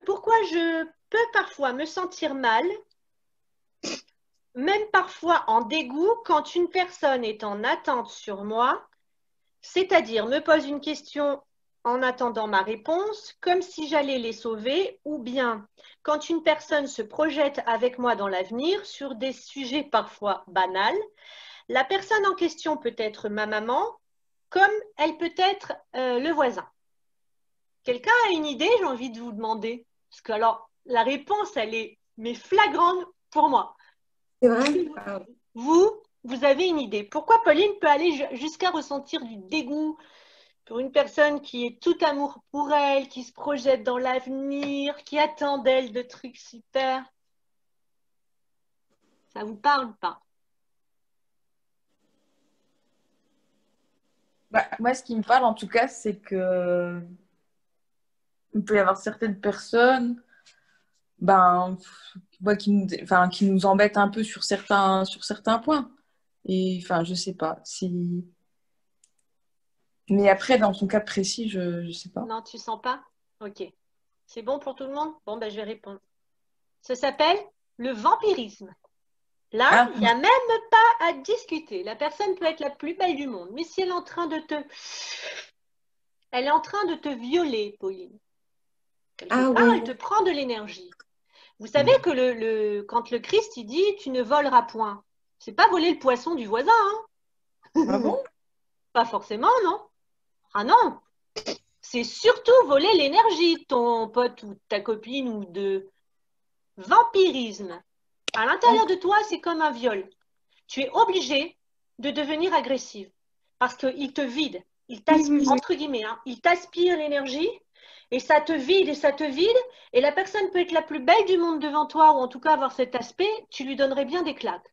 pourquoi je peux parfois me sentir mal, même parfois en dégoût, quand une personne est en attente sur moi, c'est-à-dire me pose une question en attendant ma réponse, comme si j'allais les sauver, ou bien quand une personne se projette avec moi dans l'avenir sur des sujets parfois banals. La personne en question peut être ma maman, comme elle peut être le voisin. Quelqu'un a une idée, j'ai envie de vous demander. Parce que alors, la réponse, elle est mais flagrante pour moi. C'est vrai? Vous avez une idée. Pourquoi Pauline peut aller jusqu'à ressentir du dégoût pour une personne qui est tout amour pour elle, qui se projette dans l'avenir, qui attend d'elle de trucs super? Ça vous parle pas? Bah, moi, ce qui me parle en tout cas, c'est que il peut y avoir certaines personnes ben, ouais, qui nous embêtent un peu sur certains points. Et enfin, je sais pas si. Mais après, dans son cas précis, je sais pas. Non, tu sens pas? Ok. C'est bon pour tout le monde? Bon, ben, je vais répondre. Ça s'appelle le vampirisme. Là, Ah, il n'y a même pas à discuter. La personne peut être la plus belle du monde, mais si elle est en train de te... Elle est en train de te violer, Pauline. Quelque ah part, oui. elle te prend de l'énergie. Vous savez que quand le Christ, il dit « tu ne voleras point », c'est pas voler le poisson du voisin, Ah hein. bon? Pas forcément, non. Ah non, c'est surtout voler l'énergie de ton pote ou de ta copine ou de vampirisme. À l'intérieur de toi, c'est comme un viol. Tu es obligé de devenir agressive parce qu'il te vide. Il Oui, t'aspire, oui, oui. entre guillemets, hein, il t'aspire l'énergie et ça te vide et ça te vide. Et la personne peut être la plus belle du monde devant toi ou en tout cas avoir cet aspect, tu lui donnerais bien des claques.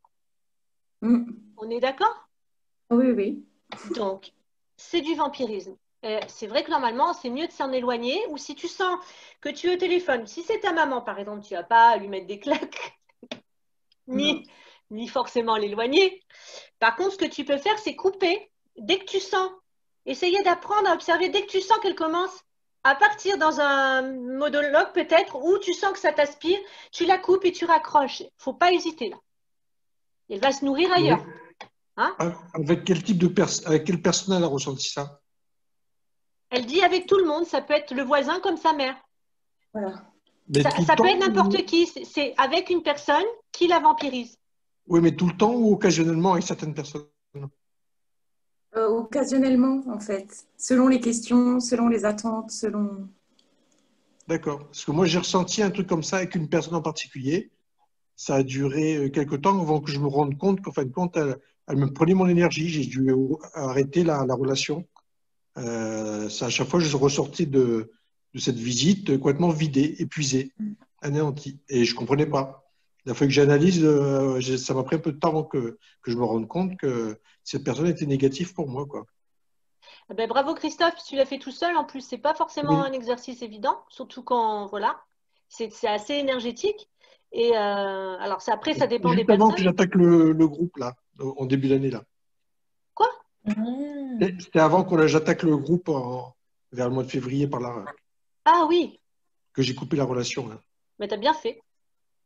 Mm. On est d'accord? Oui, oui. Donc, c'est du vampirisme. C'est vrai que normalement, c'est mieux de s'en éloigner ou si tu sens que tu es au téléphone, si c'est ta maman par exemple, tu vas pas lui mettre des claques Non. ni forcément l'éloigner. Par contre, ce que tu peux faire, c'est couper dès que tu sens. Essayez d'apprendre à observer dès que tu sens qu'elle commence à partir dans un monologue peut-être où tu sens que ça t'aspire, tu la coupes et tu raccroches. Faut pas hésiter là. Elle va se nourrir Oui. ailleurs. Hein? Avec quel type de avec quelle personne elle a ressenti ça? Elle dit avec tout le monde, ça peut être le voisin comme sa mère. Voilà. Mais tout le Ça peut temps être n'importe qui. C'est avec une personne qui la vampirise. Oui, mais tout le temps ou occasionnellement avec certaines personnes? Occasionnellement, en fait. Selon les questions, selon les attentes, selon. D'accord. Parce que moi, j'ai ressenti un truc comme ça avec une personne en particulier. Ça a duré quelque temps avant que je me rende compte qu'en fin de compte, elle me prenait mon énergie. J'ai dû arrêter la relation. À chaque fois, je ressortais de cette visite complètement vidé, épuisé, anéanti. Et je comprenais pas. Il a fallu que j'analyse. Ça m'a pris un peu de temps avant que je me rende compte que cette personne était négative pour moi, quoi. Eh ben, bravo Christophe, tu l'as fait tout seul. En plus, c'est pas forcément Oui. un exercice évident, surtout quand voilà, c'est assez énergétique. Et alors, après, ça dépend des Juste avant que personnes. j'attaque le groupe, là, en début d'année, là. Quoi? Mm. C'était avant que j'attaque le groupe vers le mois de février, par là, Ah oui, que j'ai coupé la relation, là. mais t'as bien fait.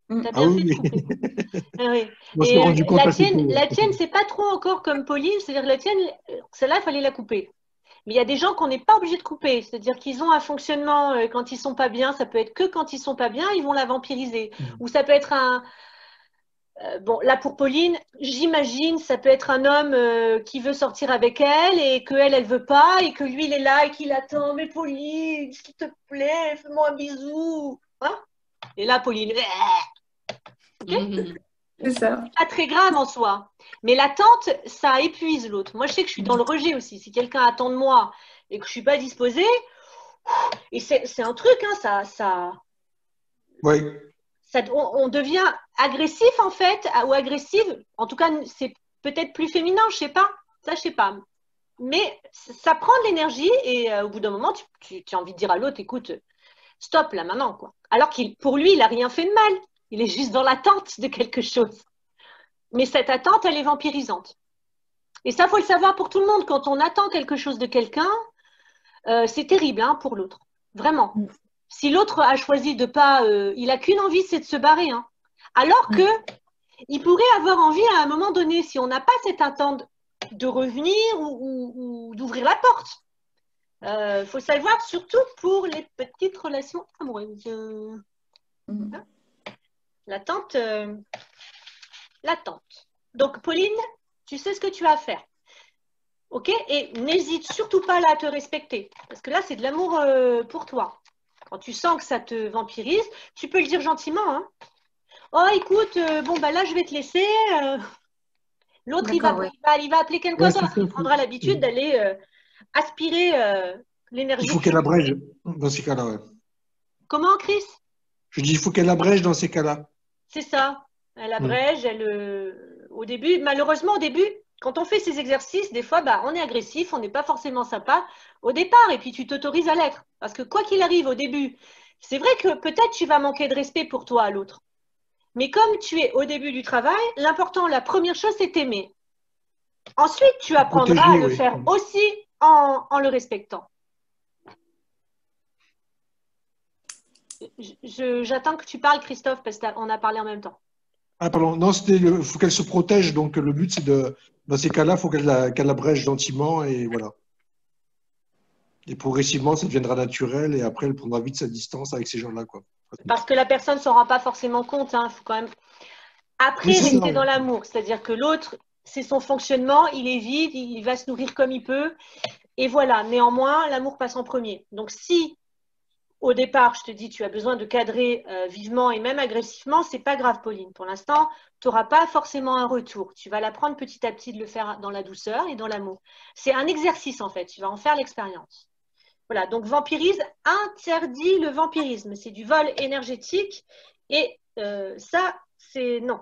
T'as Mm. Ah bien fait oui, de oui. couper. Ah oui. Je m'en suis Et rendu compte assez tôt. la tienne, c'est pas trop encore comme Pauline. C'est-à-dire que la tienne, celle-là, il fallait la couper. Mais il y a des gens qu'on n'est pas obligé de couper. C'est-à-dire qu'ils ont un fonctionnement quand ils sont pas bien. Ça peut être que quand ils sont pas bien, ils vont la vampiriser. Ou ça peut être bon, là pour Pauline, j'imagine, ça peut être un homme qui veut sortir avec elle et que elle veut pas et que lui il est là et qu'il attend. Mais Pauline, s'il te plaît, fais-moi un bisou. Hein? Et là, Pauline, ok? C'est ça. Pas très grave en soi. Mais l'attente, ça épuise l'autre. Moi, je sais que je suis dans le rejet aussi. Si quelqu'un attend de moi et que je suis pas disposée, et c'est un truc, hein, Oui. on devient agressif en fait, ou agressive. En tout cas, c'est peut-être plus féminin, je sais pas. Ça, je sais pas. Mais ça prend de l'énergie et au bout d'un moment, tu as envie de dire à l'autre, écoute, stop là maintenant, quoi. Alors qu'il, pour lui, il a rien fait de mal. Il est juste dans l'attente de quelque chose. Mais cette attente, elle est vampirisante. Et ça, faut le savoir pour tout le monde. Quand on attend quelque chose de quelqu'un, c'est terrible hein, pour l'autre. Vraiment. Mm. Si l'autre a choisi de pas, il a qu'une envie, c'est de se barrer. Hein. Alors que il pourrait avoir envie à un moment donné, si on n'a pas cette attente de revenir ou d'ouvrir la porte. Faut savoir, surtout pour les petites relations amoureuses. Hein? L'attente. Donc, Pauline, tu sais ce que tu as à faire. OK? Et n'hésite surtout pas là à te respecter. Parce que là, c'est de l'amour pour toi. Quand tu sens que ça te vampirise, tu peux le dire gentiment. Hein. Oh, écoute, bon, bah là, je vais te laisser. L'autre, il va appeler quelqu'un d'autre. Il prendra l'habitude d'aller aspirer l'énergie. Il faut qu'elle abrège dans ces cas-là. Ouais. Comment, Chris? Je dis, il faut qu'elle abrège dans ces cas-là. C'est ça. Elle abrège. Au début, malheureusement, au début, quand on fait ces exercices, des fois, bah, on est agressif, on n'est pas forcément sympa au départ. Et puis, tu t'autorises à l'être. Parce que quoi qu'il arrive au début, c'est vrai que peut-être tu vas manquer de respect pour toi à l'autre. Mais comme tu es au début du travail, l'important, la première chose, c'est t'aimer. Ensuite, tu apprendras à le faire aussi en le respectant. J'attends que tu parles, Christophe, parce qu'on a parlé en même temps. Ah, pardon. Non, il faut qu'elle se protège. Donc, le but, c'est dans ces cas-là, il faut qu'elle abrège gentiment et voilà. Et progressivement, ça deviendra naturel et après, elle prendra vite sa distance avec ces gens-là, quoi. Parce que la personne ne s'en rend pas forcément compte. Hein. Faut quand même... Après, rester dans l'amour. C'est-à-dire que l'autre, c'est son fonctionnement, il est vide, il va se nourrir comme il peut. Et voilà, néanmoins, l'amour passe en premier. Donc, si au départ, je te dis, tu as besoin de cadrer vivement et même agressivement, c'est pas grave, Pauline. Pour l'instant, tu n'auras pas forcément un retour. Tu vas l'apprendre petit à petit de le faire dans la douceur et dans l'amour. C'est un exercice, en fait. Tu vas en faire l'expérience. Voilà, donc vampirise interdit le vampirisme. C'est du vol énergétique et ça, c'est non.